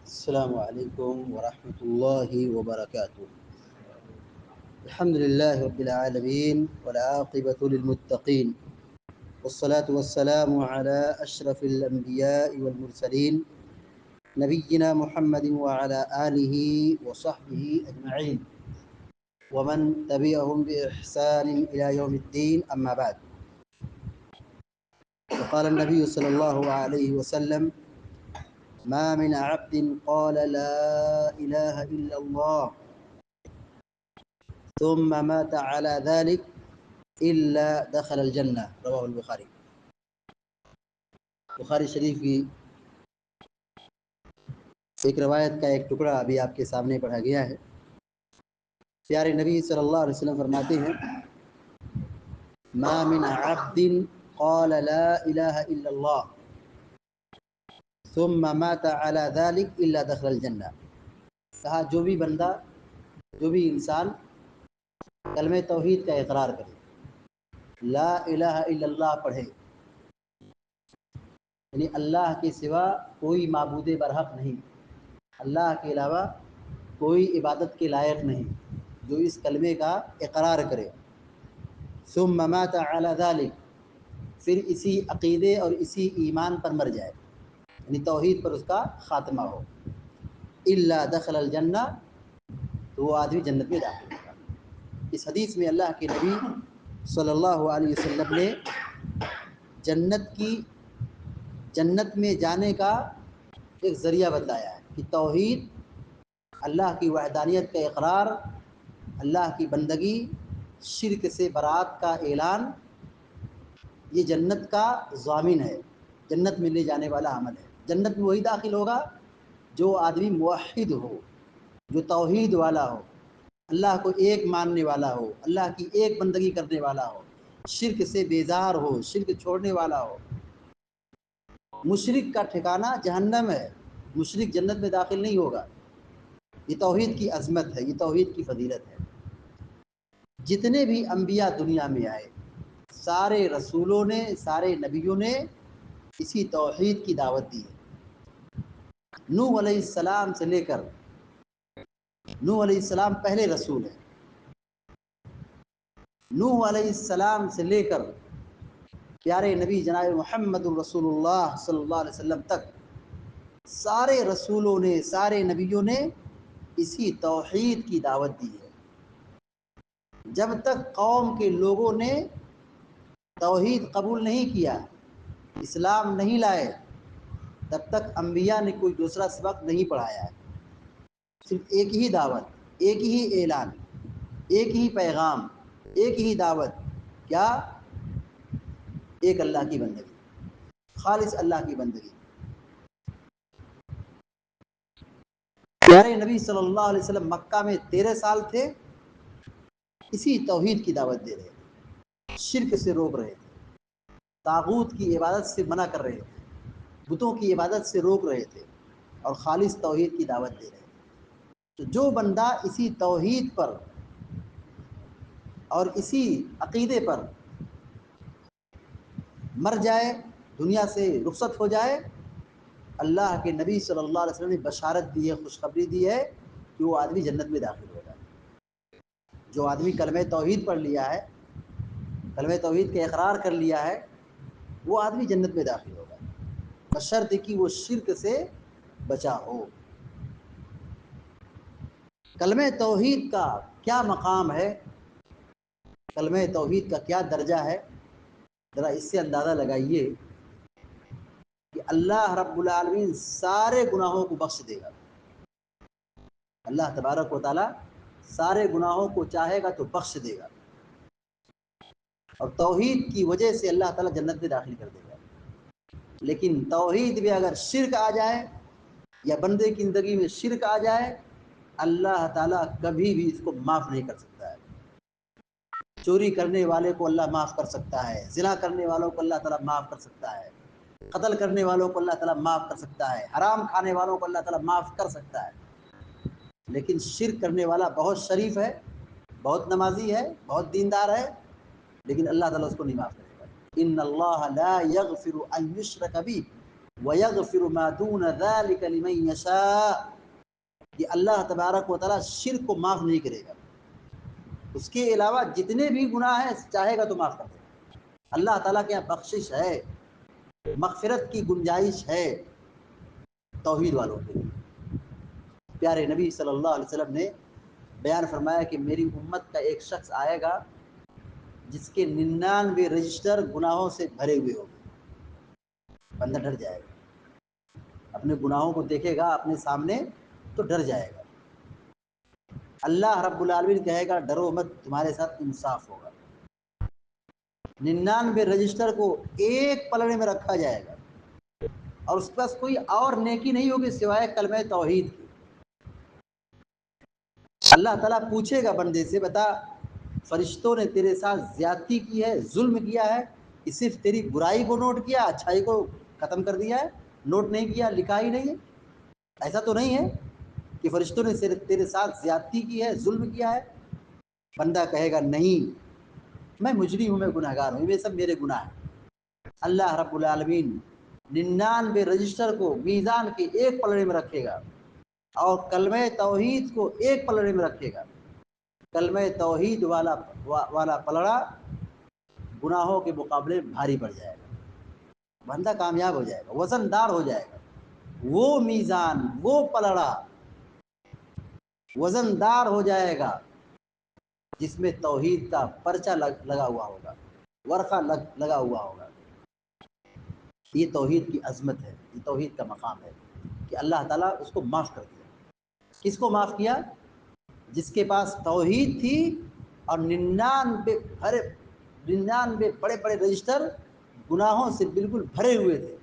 السلام عليكم ورحمة الله وبركاته. الحمد لله رب العالمين والعاقبة للمتقين، والصلاة والسلام على أشرف الأنبياء والمرسلين نبينا محمد وعلى آله وصحبه أجمعين ومن تبعهم بإحسان إلى يوم الدين. أما بعد، وقال النبي صلى الله عليه وسلم: ما من عبد قال لا إله إلا الله ثم مات على ذلك إلا دخل الجنة. رواه البخاری. بخاری شریف کی ایک روایت کا ایک ٹکڑا ابھی آپ کے سامنے پڑھا گیا ہے۔ پیارے نبی صلی اللہ علیہ وسلم فرماتے ہیں: ما من عبد قال لا الہ الا اللہ ثم مات على ذلك الا دخل الجنہ۔ کہا جو بھی بندہ، جو بھی انسان کلمہ توحید کا اقرار کرے، لا الہ الا اللہ پڑھے، یعنی اللہ کے سوا کوئی معبود برحق نہیں، اللہ کے علاوہ کوئی عبادت کے لائق نہیں، جو اس کلمے کا اقرار کرے، ثم مات علی ذلک، پھر اسی عقیدے اور اسی ایمان پر مر جائے، یعنی توحید پر اس کا خاتمہ ہو، الا دخل الجنہ، تو وہ آدمی جنت میں داخل ہوگا۔ اس حدیث میں اللہ کے نبی صلی اللہ علیہ وسلم نے جنت میں جانے کا ایک ذریعہ بتایا ہے کہ توحید، اللہ کی وحدانیت کا اقرار، اللہ کی بندگی، شرک سے برات کا اعلان، یہ جنت کا ضامن ہے، جنت میں لے جانے والا عمل ہے۔ جنت میں وہی داخل ہوگا جو آدمی موحد ہو، جو توحید والا ہو، اللہ کو ایک ماننے والا ہو، اللہ کی ایک بندگی کرنے والا ہو، شرک سے بیزار ہو، شرک چھوڑنے والا ہو۔ مشرک کا ٹھکانہ جہنم ہے، مشرک جنت میں داخل نہیں ہوگا۔ یہ توحید کی عظمت ہے، یہ توحید کی فضیلت ہے۔ جتنے بھی انبیاء دنیا میں آئے، سارے رسولوں نے، سارے نبیوں نے اسی توحید کی دعوت دی ہے۔ نوح علیہ السلام سے لے کر، نوح علیہ السلام پہلے رسول ہیں، نوح علیہ السلام سے لے کر پیارے نبی جناب محمد الرسول اللہ صلی اللہ علیہ وسلم تک، سارے رسولوں نے، سارے نبیوں نے اسی توحید کی دعوت دی ہے۔ جب تک قوم کے لوگوں نے توحید قبول نہیں کیا، اسلام نہیں لائے، تب تک انبیاء نے کوئی دوسرا سبق نہیں پڑھایا ہے۔ صرف ایک ہی دعوت، ایک ہی اعلان، ایک ہی پیغام، ایک ہی دعوت، کیا؟ ایک اللہ کی بندگی، خالص اللہ کی بندگی۔ پیارے نبی صلی اللہ علیہ وسلم مکہ میں 13 سال تھے، اسی توحید کی دعوت دے رہے تھے، شرک سے روک رہے تھے، طاغوت کی عبادت سے منع کر رہے تھے، بتوں کی عبادت سے روک رہے تھے، اور خالص توحید کی دعوت دے رہے تھے۔ تو جو بندہ اسی توحید پر اور اسی عقیدے پر مر جائے، دنیا سے رخصت ہو جائے، اللہ کے نبی صلی اللہ علیہ وسلم نے بشارت دی ہے، خوشخبری دی ہے کہ وہ آدمی جنت میں داخل ہوگا۔ جو آدمی کلمہ توحید پڑھ لیا ہے، کلمہ توحید کا اقرار کر لیا ہے، وہ آدمی جنت میں داخل ہوگا، بشرط کہ وہ شرک سے بچا ہو۔ کلمہ توحید کا کیا مقام ہے، کلمہ توحید کا کیا درجہ ہے، ذرا اس سے اندازہ لگائیے کہ اللہ رب العالمین سارے گناہوں کو بخش دے گا۔ اللہ تبارک و تعالیٰ سارے گناہوں کو چاہے گا تو بخش دے گا، اور توحید کی وجہ سے اللہ تعالیٰ جنت میں داخل کر دے گا۔ لیکن توحید میں اگر شرک آ جائے، یا بندے کی زندگی میں شرک آ جائے، اللہ تعالیٰ کبھی بھی اس کو معاف نہیں کر سکتا ہے۔ چوری کرنے والے کو اللہ معاف کر سکتا ہے، زنا کرنے والوں کو اللہ تعالیٰ معاف کر سکتا ہے، قتل کرنے والوں کو اللہ تعالیٰ معاف کر سکتا ہے، حرام کھانے والوں کو اللہ تعالیٰ معاف کر سکتا ہے۔ لیکن شرک کرنے والا بہت شریف ہے، بہت نمازی ہے، بہت دیندار ہے، لیکن اللہ تعالیٰ اس کو نہیں معاف کرے گا۔ ان اللہ لا یغفر ان یشرک بہ وَيَغْفِرُ مَا دُونَ ذَلِكَ لِمَن يَشَاءُ، کہ اللہ تبارک و تعالیٰ شرک کو معاف نہیں کرے گا، اس کے علاوہ جتنے بھی گناہ ہیں چاہے گا تو معاف کر دے گا۔ اللہ تعالیٰ کے یہاں بخشش ہے، مغفرت کی گنجائش ہے توحید والوں کے لیے۔ پیارے نبی صلی اللہ علیہ وسلم نے بیان فرمایا کہ میری امت کا ایک شخص آئے گا جس کے 99 رجسٹر گناہوں سے بھرے ہوئے ہوں گے۔ بندہ ڈر جائے گا، اپنے گناہوں کو دیکھے گا اپنے سامنے تو ڈر جائے گا۔ اللہ رب العالمین کہے گا ڈرو مت، تمہارے ساتھ انصاف ہوگا۔ 99 رجسٹر کو ایک پلڑے میں رکھا جائے گا اور اس کے پاس کوئی اور نیکی نہیں ہوگی سوائے کلمہ توحید کی۔ اللہ تعالیٰ پوچھے گا بندے سے، بتا فرشتوں نے تیرے ساتھ زیادتی کی ہے، ظلم کیا ہے کہ صرف تیری برائی کو نوٹ کیا، اچھائی کو ختم کر دیا ہے، نوٹ نہیں کیا، لکھا ہی نہیں ہے؟ ایسا تو نہیں ہے کہ فرشتوں نے تیرے ساتھ زیادتی کی ہے، ظلم کیا ہے؟ بندہ کہے گا نہیں، میں مجرم ہوں، میں گناہ گار ہوں، یہ سب میرے گناہ ہیں۔ اللہ رب العالمین 99 رجسٹر کو میزان کے ایک پلڑے میں رکھے گا اور کلمہ توحید کو ایک پلڑے میں رکھے گا۔ کلمہ توحید والا پلڑا گناہوں کے مقابلے میں بھاری پڑ جائے گا، بندہ کامیاب ہو جائے گا، وزن دار ہو جائے گا۔ وہ میزان، وہ پلڑا وزن دار ہو جائے گا جس میں توحید کا پرچہ لگا ہوا ہوگا، ورقہ لگا ہوا ہوگا۔ یہ توحید کی عظمت ہے، یہ توحید کا مقام ہے کہ اللہ تعالیٰ اس کو معاف کر دیا۔ کس کو معاف کیا؟ جس کے پاس توحید تھی اور 99 بڑے بڑے رجسٹر گناہوں سے بالکل بھرے ہوئے تھے،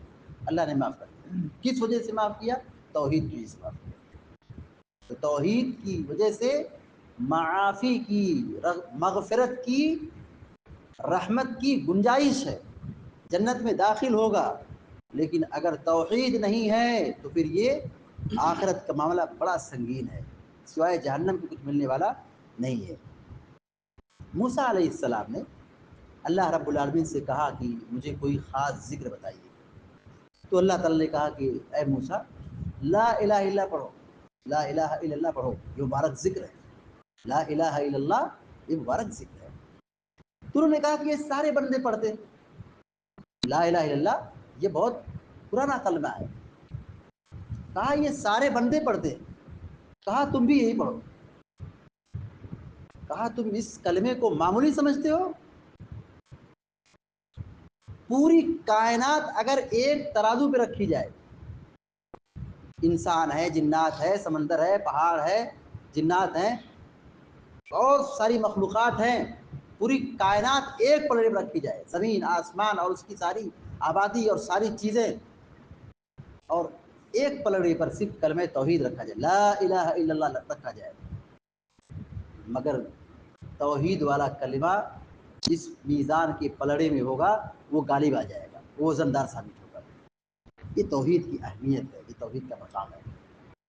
اللہ نے معاف کر دیا۔ کس وجہ سے معاف کیا؟ توحید کی وجہ سے معاف کیا۔ تو توحید کی وجہ سے معافی کی، مغفرت کی، رحمت کی گنجائش ہے، جنت میں داخل ہوگا۔ لیکن اگر توحید نہیں ہے تو پھر یہ آخرت کا معاملہ بڑا سنگین ہے، سوائے جہنم کو کچھ ملنے والا نہیں ہے۔ موسیٰ علیہ السلام نے اللہ رب العالمین سے کہا کہ مجھے کوئی خاص ذکر بتائیے، تو اللہ تعالیٰ نے کہا کہ اے موسیٰ لا الہ الا اللہ پڑھو، لا الہ الا اللہ پڑھو، یہ مبارک ذکر ہے، لا الہ الا اللہ یہ مبارک ذکر ہے۔ تو انہوں نے کہا کہ یہ سارے بندے پڑھتے لا الہ الا اللہ، یہ بہت پرانا کلمہ ہے۔ کہا یہ سارے بندے پڑھتے، کہا تم بھی یہی پڑھو۔ کہا تم اس کلمے کو معمولی سمجھتے ہو؟ پوری کائنات اگر ایک ترازو پہ رکھی جائے، انسان ہے، جنات ہے، سمندر ہے، پہاڑ ہے، جنات ہیں، بہت ساری مخلوقات ہیں، پوری کائنات ایک پلڑے میں رکھی جائے، زمین آسمان اور اس کی ساری آبادی اور ساری چیزیں، اور ایک پلڑے پر صرف کلمہ توحید رکھا جائے، لا الہ الا اللہ رکھا جائے، مگر توحید والا کلمہ جس میزان کے پلڑے میں ہوگا وہ غالب آ جائے گا، وہ وزندار ثابت ہوگا۔ یہ توحید کی اہمیت ہے، یہ توحید کا مقام ہے۔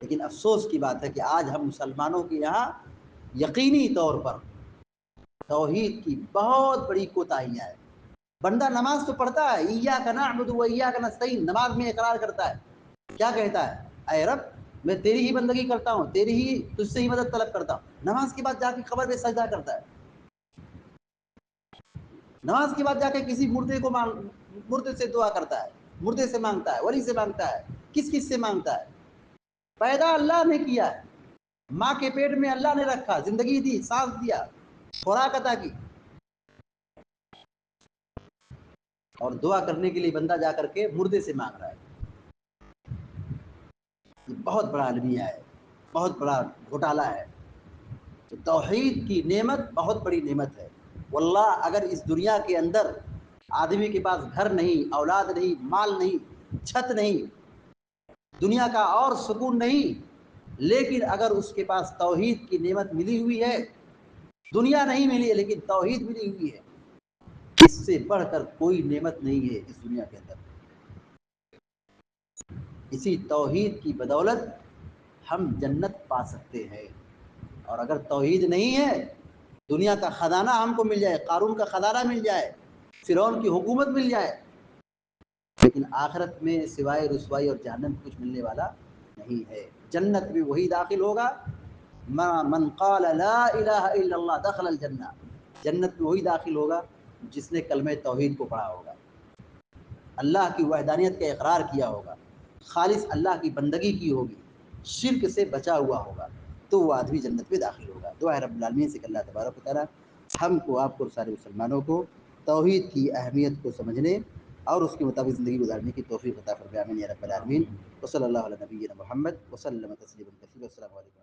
لیکن افسوس کی بات ہے کہ آج ہم مسلمانوں کے یہاں یقینی طور پر توحید کی بہت بڑی کوتاہیاں ہیں۔ بندہ نماز تو پڑھتا ہے، ایاک نعبد و ایاک نستعین، نماز میں اقرار کرتا ہے، کیا کہتا ہے؟ اے رب میں تیری ہی بندگی کرتا ہوں، تجھ سے ہی مدد طلب کرتا ہوں۔ نماز کے بعد جا کے قبر پہ سجدہ کرتا ہے، نماز کے بعد جا کے کسی مردے سے دعا کرتا ہے، مردے سے مانگتا ہے، ولی سے مانگتا ہے، کس سے مانگتا ہے؟ پیدا اللہ نے کیا ہے، ماں کے پیٹ میں اللہ نے رکھا، زندگی دی، سانس دیا، خوراک عطا کی، اور دعا کرنے کے لیے بندہ جا کر کے مردے سے مانگ رہا ہے۔ یہ بہت بڑا المیہ ہے، بہت بڑا گھوٹالہ ہے۔ توحید کی نعمت بہت بڑی نعمت ہے۔ واللہ اگر اس دنیا کے اندر آدمی کے پاس گھر نہیں، اولاد نہیں، مال نہیں، چھت نہیں، دنیا کا اور سکون نہیں، لیکن اگر اس کے پاس توحید کی نعمت ملی ہوئی ہے، دنیا نہیں ملی ہے لیکن توحید ملی ہوئی ہے، اس سے بڑھ کر کوئی نعمت نہیں ہے اس دنیا کے اندر۔ اسی توحید کی بدولت ہم جنت پا سکتے ہیں، اور اگر توحید نہیں ہے، دنیا کا خزانہ ہم کو مل جائے، قارون کا خزانہ مل جائے، فرعون کی حکومت مل جائے، لیکن آخرت میں سوائے رسوائی اور جہنم کچھ ملنے والا نہیں ہے. جنت میں وہی داخل ہوگا من قال لا الہ الا اللہ دخل الجنہ. جنت میں وہی داخل ہوگا جس نے کلمہ توحید کو پڑھا ہوگا، اللہ کی وحدانیت کا اقرار کیا ہوگا، خالص اللہ کی بندگی کی ہوگی، شرک سے بچا ہوا ہوگا، تو وہ آدمی جنت میں داخل ہوگا. دعا ہے رب العالمین سے کہ اللہ تبارک و تعالی ہم کو، آپ کو، سارے مسلمانوں کو توحید کی اہمیت کو سمجھنے اور اس کے مطابق زندگی گزارنے کی توفیق عطا فرمائے. آمین یا رب العالمین. وصلی اللہ علی نبینا محمد وسلم تسلیما کثیرا. السلام علیکم.